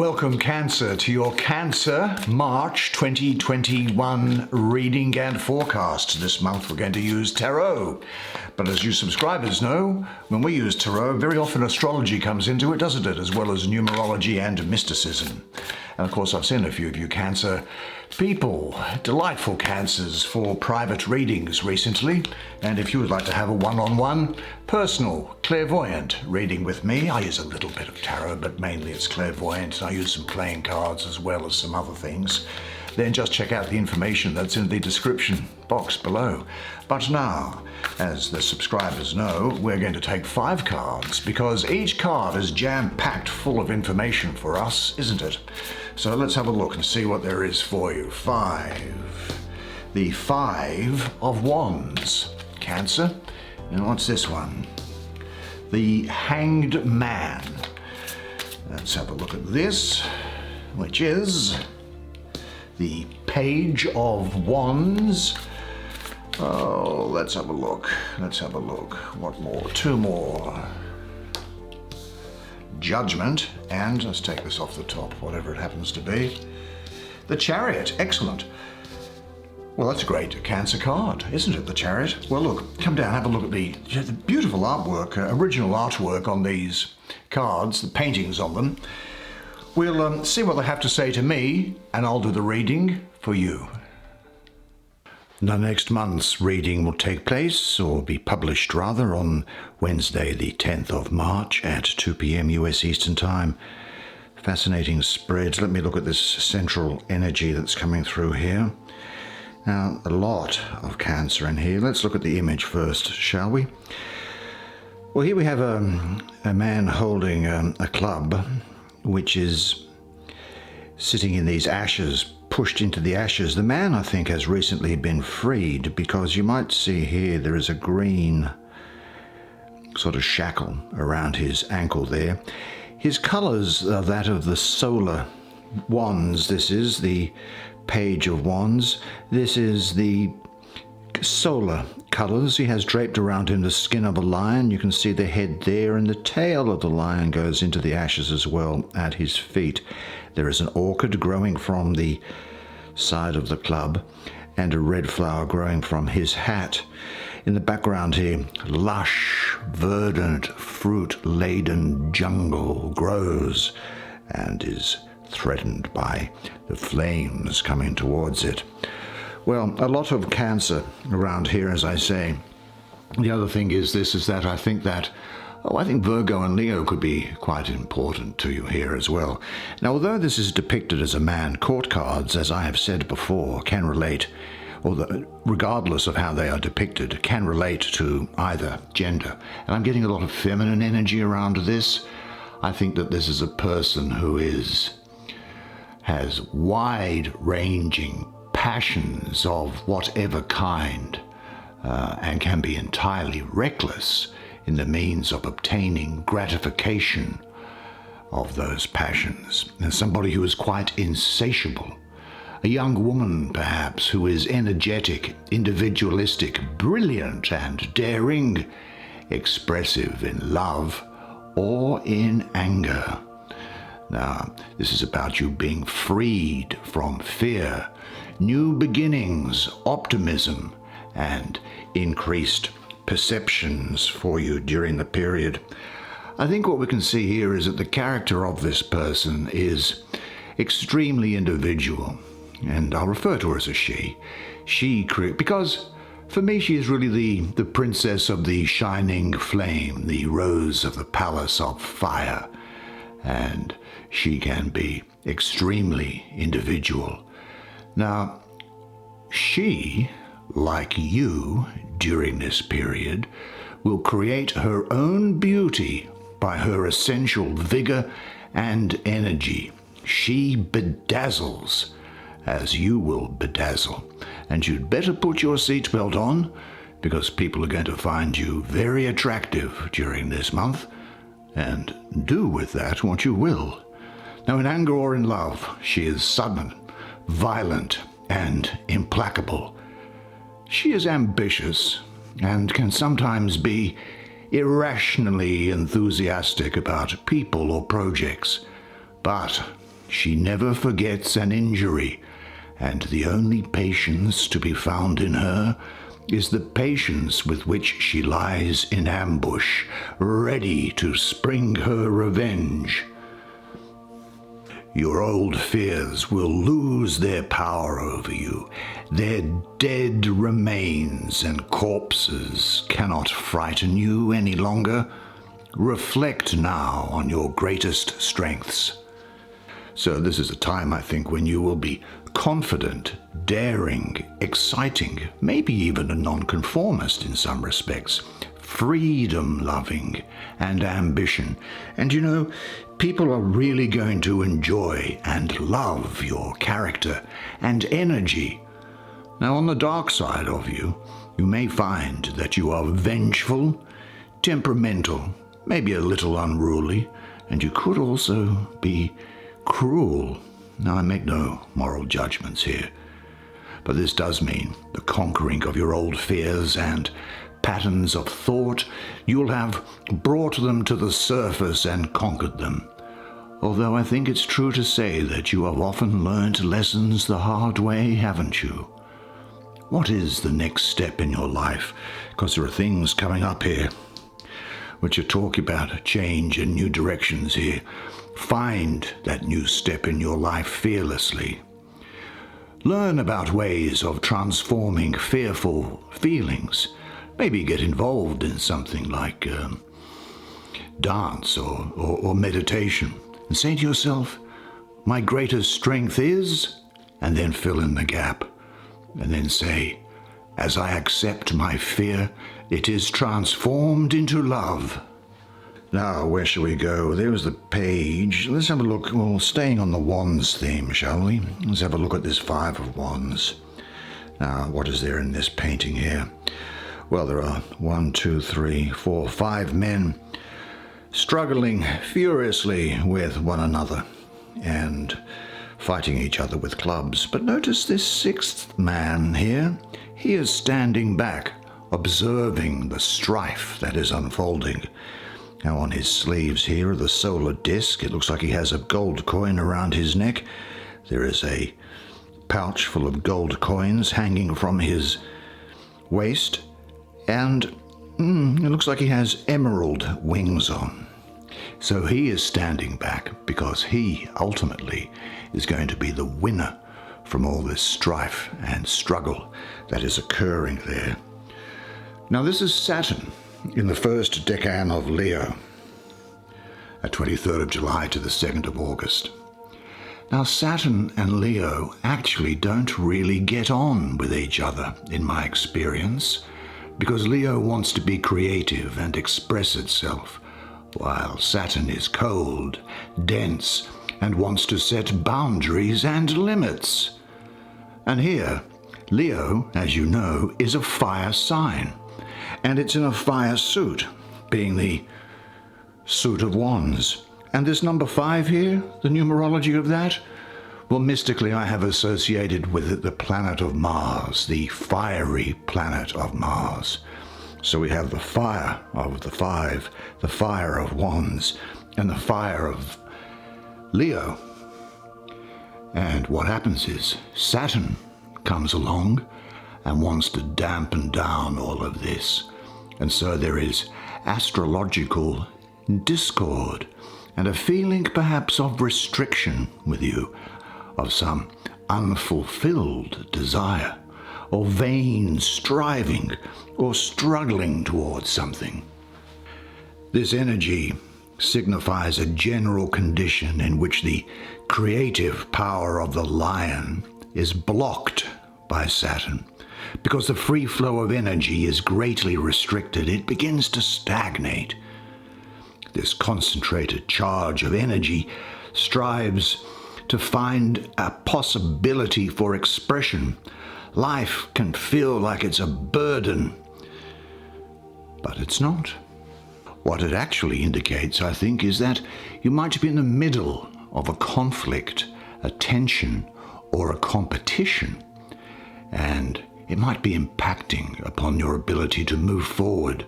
Welcome, Cancer, to your Cancer March 2021 reading and forecast. This month we're going to use tarot. But as you subscribers know, when we use tarot, very often astrology comes into it, doesn't it? As well as numerology and mysticism. And of course, I've seen a few of you Cancer people, delightful Cancers, for private readings recently. And if you would like to have a one-on-one, personal, clairvoyant reading with me, I use a little bit of tarot, but mainly it's clairvoyant. I use some playing cards as well as some other things. Then just check out the information that's in the description box below. But now, as the subscribers know, we're going to take 5 cards because each card is jam-packed full of information for us, isn't it? So let's have a look and see what there is for you. 5. The 5 of Wands. Cancer. And what's this one? The Hanged Man. Let's have a look at this, which is the Page of Wands. Oh, let's have a look. Let's have a look. What more? 2 more. Judgment, and let's take this off the top, whatever it happens to be. The Chariot. Excellent. Well, that's a great Cancer card, isn't it, the Chariot? Well, look, come down, have a look at the beautiful artwork, original artwork on these cards, the paintings on them. We'll see what they have to say to me, and I'll do the reading for you. Now, next month's reading will take place, or be published rather, on Wednesday the 10th of March at 2 p.m. US Eastern Time. Fascinating spreads. Let me look at this central energy that's coming through here. Now, a lot of Cancer in here. Let's look at the image first, shall we? Well, here we have a man holding a club, which is sitting in these ashes, pushed into the ashes. The man, I think, has recently been freed, because you might see here there is a green sort of shackle around his ankle there. His colors are that of the solar wands. This is the Page of Wands. This is the solar colors. He has draped around him the skin of a lion. You can see the head there, and the tail of the lion goes into the ashes as well at his feet. There is an orchid growing from the side of the club, and a red flower growing from his hat. In the background here, lush, verdant, fruit-laden jungle grows and is threatened by the flames coming towards it. Well, a lot of Cancer around here, as I say. The other thing is that I think Virgo and Leo could be quite important to you here as well. Now, although this is depicted as a man, court cards, as I have said before, can relate, regardless of how they are depicted, can relate to either gender. And I'm getting a lot of feminine energy around this. I think that this is a person who has wide-ranging passions of whatever kind, and can be entirely reckless in the means of obtaining gratification of those passions. And somebody who is quite insatiable. A young woman, perhaps, who is energetic, individualistic, brilliant and daring, expressive in love or in anger. Now, this is about you being freed from fear, new beginnings, optimism, and increased perceptions for you during the period. I think what we can see here is that the character of this person is extremely individual, and I'll refer to her as a she. Because for me she is really the princess of the shining flame, the rose of the palace of fire, and she can be extremely individual. Now, she, like you during this period, will create her own beauty by her essential vigor and energy. She bedazzles as you will bedazzle. And you'd better put your seatbelt on, because people are going to find you very attractive during this month, and do with that what you will. Now, in anger or in love, she is sudden, violent, and implacable. She is ambitious and can sometimes be irrationally enthusiastic about people or projects, but She never forgets an injury, and the only patience to be found in her is the patience with which she lies in ambush, ready to spring her revenge. Your old fears will lose their power over you. Their dead remains and corpses cannot frighten you any longer. Reflect now on your greatest strengths. So this is a time, I think, when you will be confident, daring, exciting, maybe even a nonconformist in some respects, freedom-loving, and ambition. And you know, people are really going to enjoy and love your character and energy. Now, on the dark side of you, you may find that you are vengeful, temperamental, maybe a little unruly, and you could also be cruel. Now, I make no moral judgments here, but this does mean the conquering of your old fears and patterns of thought. You'll have brought them to the surface and conquered them. Although I think it's true to say that you have often learned lessons the hard way, haven't you? What is the next step in your life? Because there are things coming up here which are talking about change and new directions here. Find that new step in your life fearlessly. Learn about ways of transforming fearful feelings. Maybe get involved in something like dance or meditation. And say to yourself, my greatest strength is, and then fill in the gap. And then say, as I accept my fear, it is transformed into love. Now, where shall we go? There's the page. Let's have a look. Well, staying on the wands theme, shall we? Let's have a look at this Five of Wands. Now, what is there in this painting here? Well, there are 1, 2, 3, 4, 5 men struggling furiously with one another and fighting each other with clubs. But notice this sixth man here. He is standing back, observing the strife that is unfolding. Now, on his sleeves here are the solar disc. It looks like he has a gold coin around his neck. There is a pouch full of gold coins hanging from his waist. And it looks like he has emerald wings on. So he is standing back because he ultimately is going to be the winner from all this strife and struggle that is occurring there. Now, this is Saturn in the first decan of Leo, at 23rd of July to the 2nd of August. Now, Saturn and Leo actually don't really get on with each other, in my experience, because Leo wants to be creative and express itself, while Saturn is cold, dense, and wants to set boundaries and limits. And here, Leo, as you know, is a fire sign, and it's in a fire suit, being the suit of wands. And this number 5 here, the numerology of that, well, mystically I have associated with it the planet of Mars, the fiery planet of Mars. So we have the fire of the 5, the fire of wands, and the fire of Leo. And what happens is Saturn comes along and wants to dampen down all of this. And so there is astrological discord and a feeling perhaps of restriction with you, of some unfulfilled desire, or vain striving, or struggling towards something. This energy signifies a general condition in which the creative power of the lion is blocked by Saturn. Because the free flow of energy is greatly restricted, it begins to stagnate. This concentrated charge of energy strives to find a possibility for expression. Life can feel like it's a burden, but it's not. What it actually indicates, I think, is that you might be in the middle of a conflict, a tension, or a competition, and it might be impacting upon your ability to move forward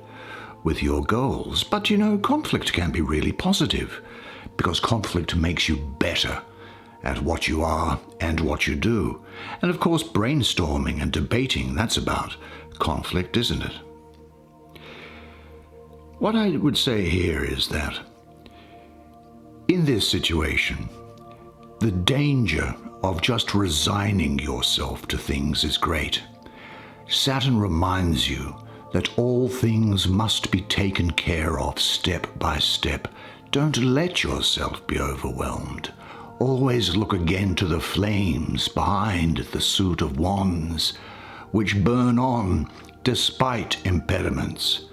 with your goals. But you know, conflict can be really positive, because conflict makes you better at what you are and what you do. And of course, brainstorming and debating, that's about conflict, isn't it? What I would say here is that in this situation, the danger of just resigning yourself to things is great. Saturn reminds you that all things must be taken care of step by step. Don't let yourself be overwhelmed. Always look again to the flames behind the suit of wands, which burn on despite impediments.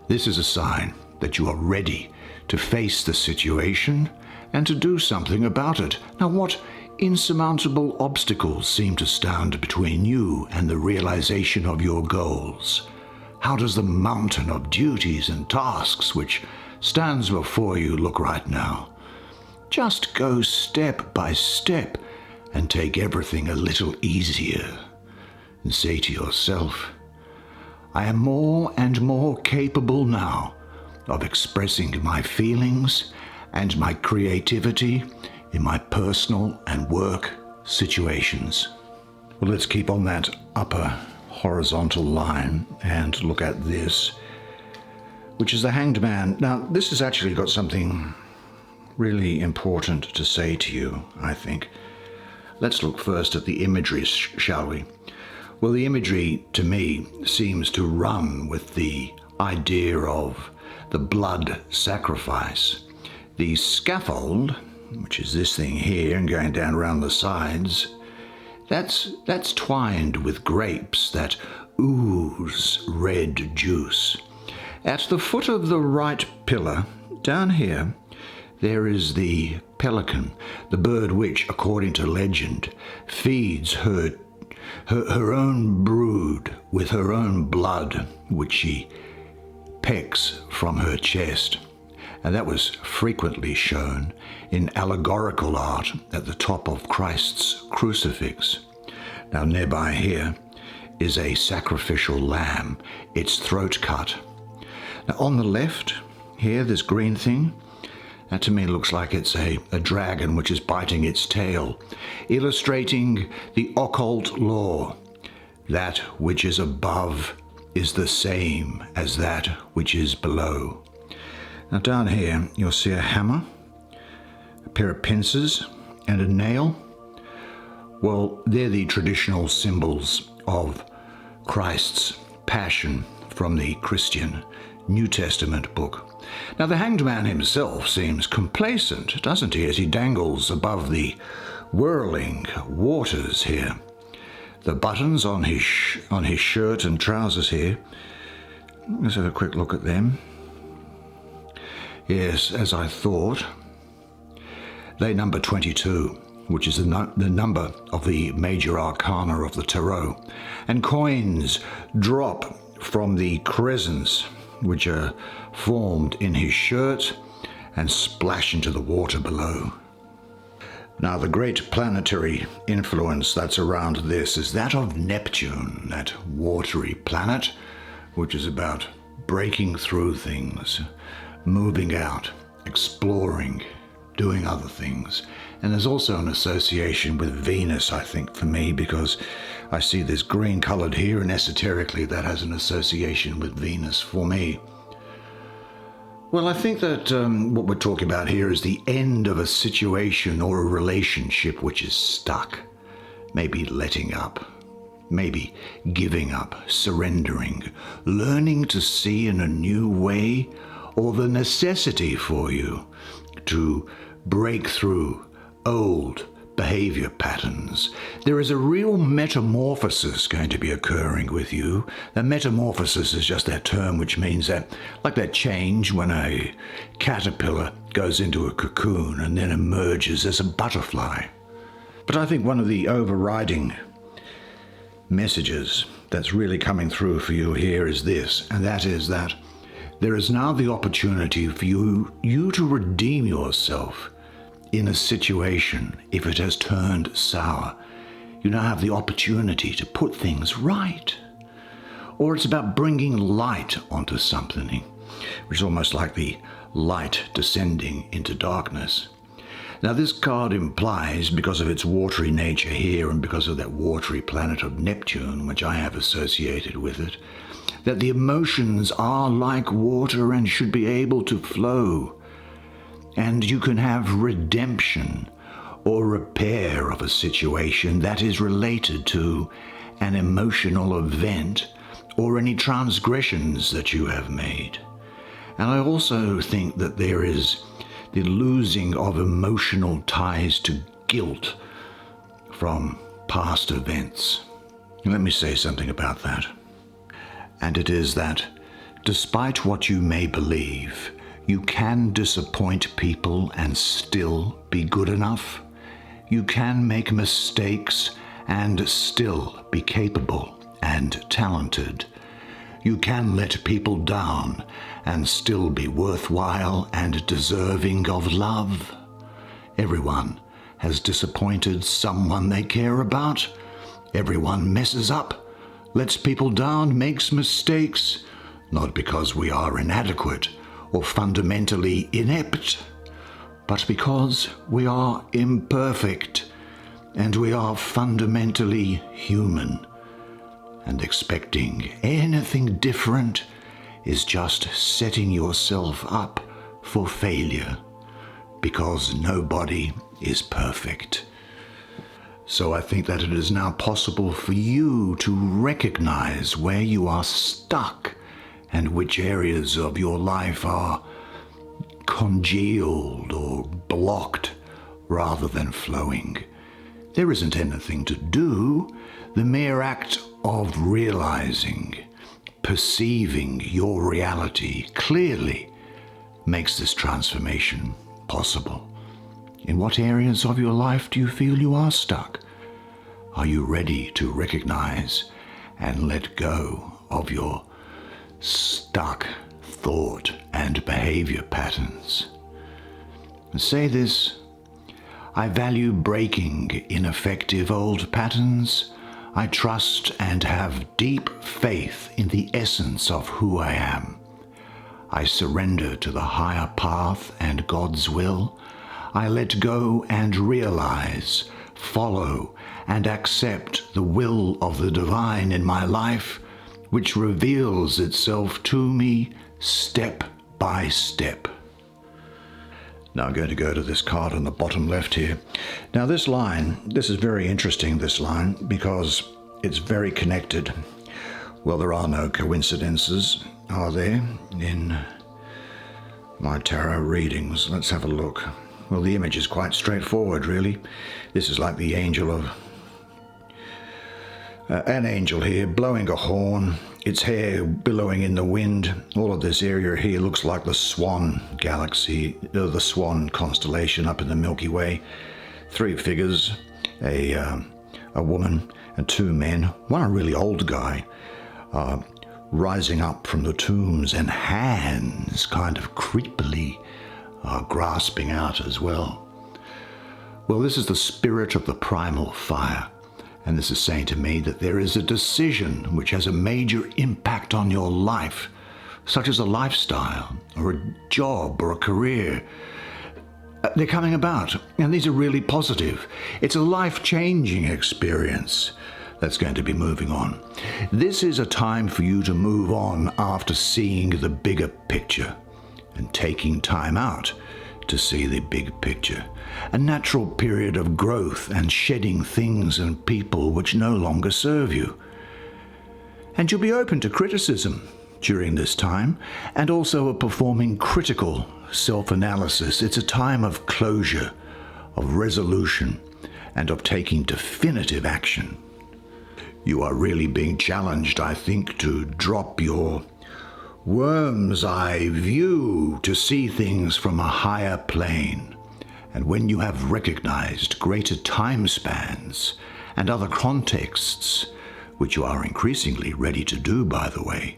This is a sign that you are ready to face the situation and to do something about it. Now, what insurmountable obstacles seem to stand between you and the realization of your goals? How does the mountain of duties and tasks which stands before you look right now? Just go step by step and take everything a little easier and say to yourself, I am more and more capable now of expressing my feelings and my creativity in my personal and work situations. Well, let's keep on that upper horizontal line and look at this, which is the Hanged Man. Now, this has actually got something really important to say to you, I think. Let's look first at the imagery, shall we? Well, the imagery, to me, seems to run with the idea of the blood sacrifice. The scaffold, which is this thing here and going down around the sides, that's twined with grapes that ooze red juice. At the foot of the right pillar, down here, there is the pelican, the bird which, according to legend, feeds her own brood with her own blood, which she pecks from her chest. And that was frequently shown in allegorical art at the top of Christ's crucifix. Now, nearby here is a sacrificial lamb, its throat cut. Now, on the left here, this green thing, that to me looks like it's a dragon which is biting its tail, illustrating the occult law. That which is above is the same as that which is below. Now down here you'll see a hammer, a pair of pincers, and a nail. Well, they're the traditional symbols of Christ's passion from the Christian New Testament book. Now the Hanged Man himself seems complacent, doesn't he, as he dangles above the whirling waters here. The buttons on his shirt and trousers here, let's have a quick look at them. Yes, as I thought, they number 22, which is the number of the major arcana of the tarot. And coins drop from the crescents, which are formed in his shirt, and splash into the water below. Now, the great planetary influence that's around this is that of Neptune, that watery planet, which is about breaking through things, moving out, exploring, doing other things. And there's also an association with Venus, I think, for me, because I see this green colored here, and esoterically that has an association with Venus for me. Well, I think that what we're talking about here is the end of a situation or a relationship which is stuck. Maybe letting up, maybe giving up, surrendering, learning to see in a new way, or the necessity for you to break through old behavior patterns. There is a real metamorphosis going to be occurring with you. The metamorphosis is just that term which means that, like that change when a caterpillar goes into a cocoon and then emerges as a butterfly. But I think one of the overriding messages that's really coming through for you here is this, and that is that there is now the opportunity for you to redeem yourself in a situation if it has turned sour. You now have the opportunity to put things right. Or it's about bringing light onto something, which is almost like the light descending into darkness. Now this card implies, because of its watery nature here and because of that watery planet of Neptune, which I have associated with it, that the emotions are like water and should be able to flow. And you can have redemption or repair of a situation that is related to an emotional event or any transgressions that you have made. And I also think that there is the losing of emotional ties to guilt from past events. Let me say something about that. And it is that despite what you may believe, you can disappoint people and still be good enough. You can make mistakes and still be capable and talented. You can let people down and still be worthwhile and deserving of love. Everyone has disappointed someone they care about. Everyone messes up, lets people down, makes mistakes, not because we are inadequate or fundamentally inept, but because we are imperfect and we are fundamentally human. And expecting anything different is just setting yourself up for failure, because nobody is perfect. So I think that it is now possible for you to recognize where you are stuck and which areas of your life are congealed or blocked rather than flowing. There isn't anything to do. The mere act of realizing, perceiving your reality clearly makes this transformation possible. In what areas of your life do you feel you are stuck? Are you ready to recognize and let go of your stuck thought and behavior patterns? Say this: I value breaking ineffective old patterns. I trust and have deep faith in the essence of who I am. I surrender to the higher path and God's will. I let go and realize, follow, and accept the will of the divine in my life, which reveals itself to me step by step. Now I'm going to go to this card on the bottom left here. Now this is very interesting, this line, because it's very connected. Well, there are no coincidences, are there, in my tarot readings? Let's have a look. Well, the image is quite straightforward, really. This is like the angel of... an angel here blowing a horn, its hair billowing in the wind. All of this area here looks like the Swan galaxy, the Swan constellation up in the Milky Way. Three figures, a woman and two men, one a really old guy, rising up from the tombs, and hands kind of creepily grasping out as well. Well, this is the spirit of the primal fire. And this is saying to me that there is a decision which has a major impact on your life, such as a lifestyle or a job or a career. They're coming about, and these are really positive. It's a life-changing experience that's going to be moving on. This is a time for you to move on after seeing the bigger picture and taking time out to see the big picture. A natural period of growth and shedding things and people which no longer serve you. And you'll be open to criticism during this time, and also of performing critical self-analysis. It's a time of closure, of resolution, and of taking definitive action. You are really being challenged, I think, to drop your worm's eye view, to see things from a higher plane. And when you have recognized greater time spans and other contexts, which you are increasingly ready to do, by the way,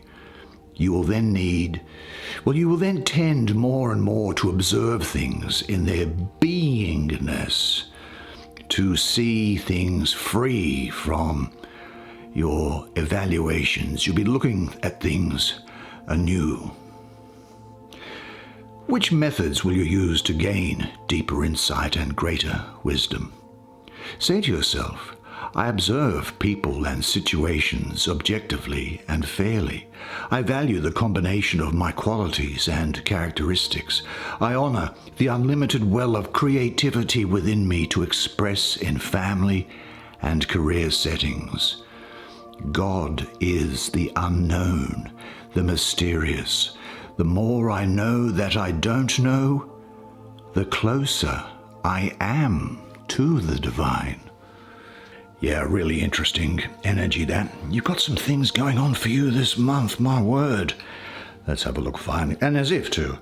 you will then tend more and more to observe things in their beingness, to see things free from your evaluations. You'll be looking at things anew. Which methods will you use to gain deeper insight and greater wisdom? Say to yourself, I observe people and situations objectively and fairly. I value the combination of my qualities and characteristics. I honor the unlimited well of creativity within me to express in family and career settings. God is the unknown, the mysterious. The more I know that I don't know, the closer I am to the divine. Yeah, really interesting energy that. You've got some things going on for you this month, my word. Let's have a look finally. And as if to,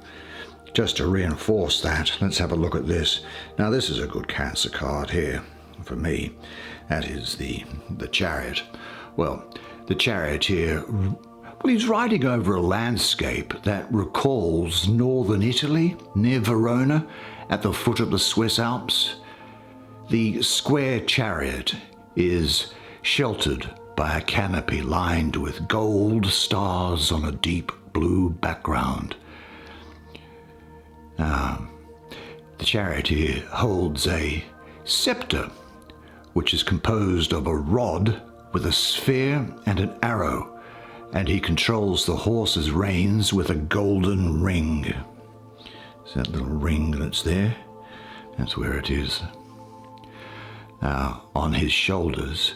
just to reinforce that, let's have a look at this. Now this is a good Cancer card here for me. That is the Chariot. Well, the Chariot here, well, he's riding over a landscape that recalls northern Italy, near Verona, at the foot of the Swiss Alps. The square chariot is sheltered by a canopy lined with gold stars on a deep blue background. Now, the chariot here holds a scepter, which is composed of a rod with a sphere and an arrow, and he controls the horse's reins with a golden ring. Is that little ring that's there? That's where it is. Now, on his shoulders,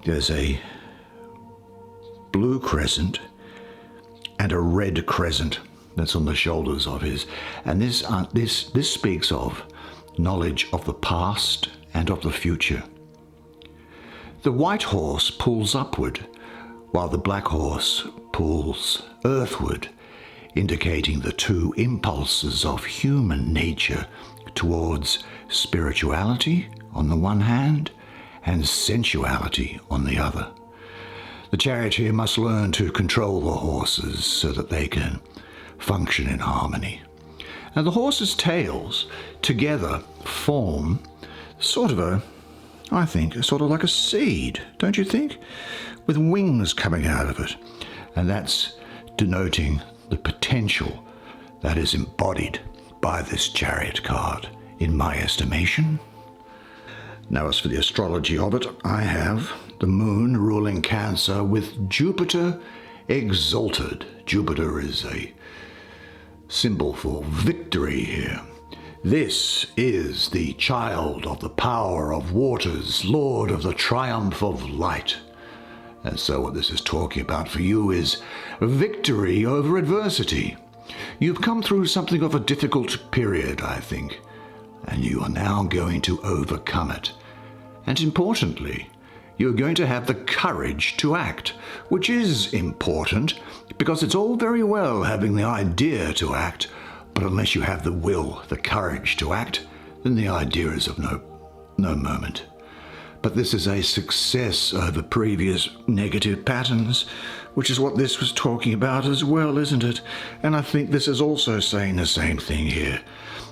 there's a blue crescent and a red crescent that's on the shoulders of his. And this speaks of knowledge of the past and of the future. The white horse pulls upward, while the black horse pulls earthward, indicating the two impulses of human nature towards spirituality on the one hand, and sensuality on the other. The charioteer must learn to control the horses so that they can function in harmony. And the horses' tails together form sort of like a seed, don't you think? With wings coming out of it. And that's denoting the potential that is embodied by this Chariot card, in my estimation. Now, as for the astrology of it, I have the moon ruling Cancer with Jupiter exalted. Jupiter is a symbol for victory here. This is the child of the power of waters, lord of the triumph of light. And so what this is talking about for you is victory over adversity. You've come through something of a difficult period, I think, and you are now going to overcome it. And importantly, you're going to have the courage to act, which is important because it's all very well having the idea to act, but unless you have the will, the courage to act, then the idea is of no moment. But this is a success over previous negative patterns, which is what this was talking about as well, isn't it? And I think this is also saying the same thing here.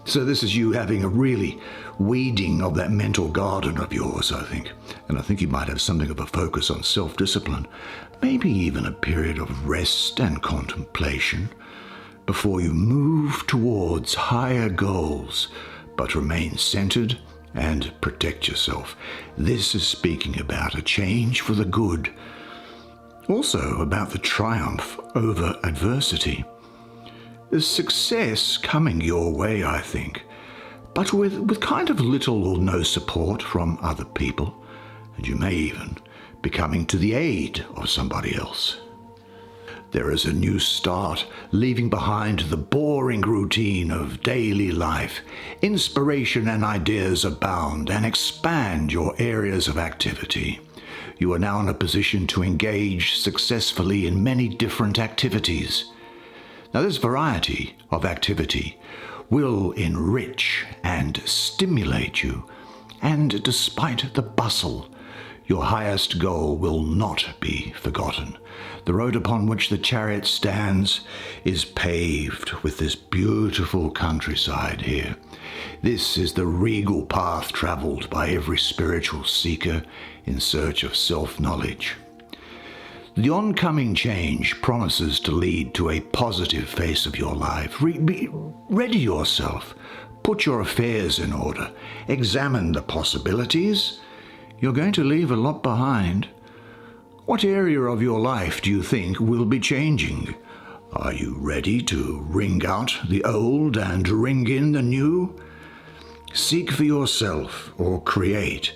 So this is you having a really weeding of that mental garden of yours, I think. And I think you might have something of a focus on self-discipline, maybe even a period of rest and contemplation before you move towards higher goals, but remain centered and protect yourself. This is speaking about a change for the good. Also about the triumph over adversity. There's success coming your way, I think, but with kind of little or no support from other people, and you may even be coming to the aid of somebody else. There is a new start, leaving behind the boring routine of daily life. Inspiration and ideas abound and expand your areas of activity. You are now in a position to engage successfully in many different activities. Now, this variety of activity will enrich and stimulate you, and despite the bustle, your highest goal will not be forgotten. The road upon which the chariot stands is paved with this beautiful countryside here. This is the regal path traveled by every spiritual seeker in search of self-knowledge. The oncoming change promises to lead to a positive phase of your life. Ready yourself. Put your affairs in order. Examine the possibilities. You're going to leave a lot behind. What area of your life do you think will be changing? Are you ready to ring out the old and ring in the new? Seek for yourself or create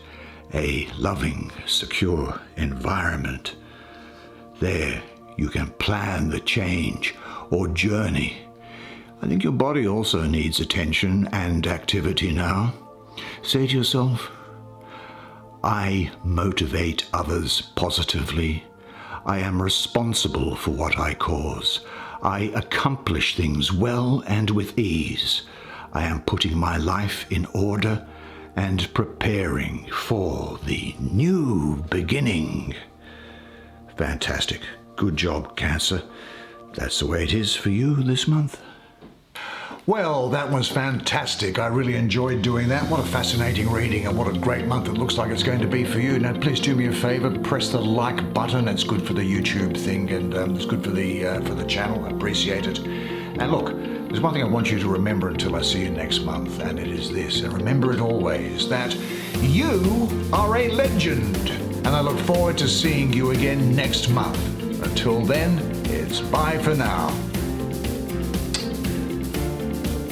a loving, secure environment. There you can plan the change or journey. I think your body also needs attention and activity now. Say to yourself, I motivate others positively. I am responsible for what I cause. I accomplish things well and with ease. I am putting my life in order and preparing for the new beginning. Fantastic. Good job, Cancer. That's the way it is for you this month. Well, that was fantastic. I really enjoyed doing that. What a fascinating reading, and what a great month it looks like it's going to be for you. Now, please do me a favor, press the like button. It's good for the YouTube thing, and it's good for the channel. I appreciate it. And look, there's one thing I want you to remember until I see you next month, and it is this, and remember it always, that you are a legend. And I look forward to seeing you again next month. Until then, it's bye for now.